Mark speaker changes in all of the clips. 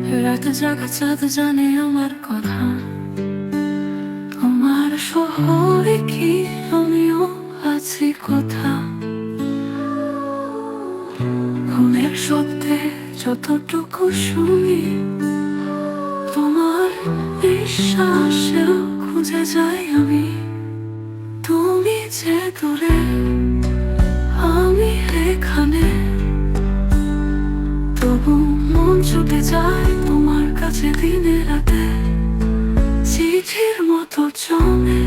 Speaker 1: রাতে জাগা চাঁদ জানে আমার কথা। তোমার শহরে কি আমিও আছি কথা। ঘুমের শব্দে যতটুকু শুনি, তোমার নিঃশ্বাসেও খুঁজে যাই আমি। তুমি যে দূরে, আমি এখানে, তবু মন ছুটে যায় তোমার কাছে দিনে রাতে। চিঠির মতো জমে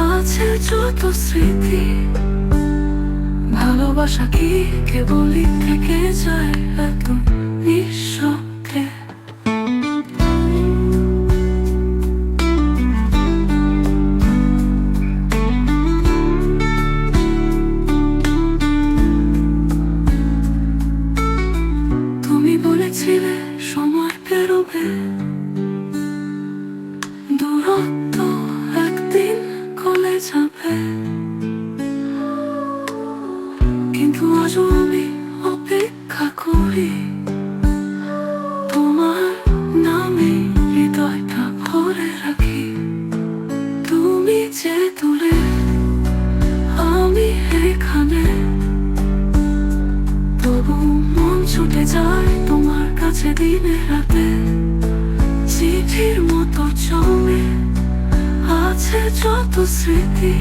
Speaker 1: আছে যত স্মৃতি, ভালোবাসা কি কেবলই থেকে যায় এত নিঃশব্দে। তুমি বলেছিলে সময় পেরোবে, দূরত্ব একদিন গলে যাবে, কিন্তু আজও আমি অপেক্ষা করি। তোমার নামে হৃদয়টা ভরে রাখি। তুমি যে দূরে, আমি এখানে, তবু মন ছুটে যায় তোমার কাছে দিনে রাতে। চিঠির মতো জমে আছে যত স্মৃতি,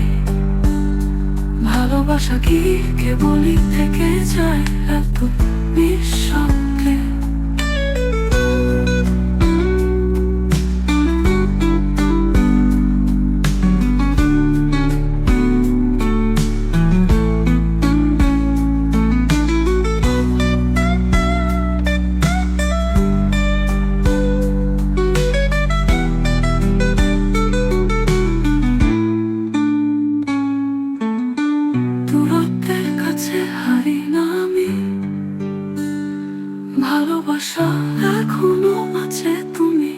Speaker 1: ভালোবাসা কি কেবলই থেকে যায় এত নিঃশব্দে। দূরত্বের কাছে হারি না আমি, ভালোবাসা এখনো আছে তুমি।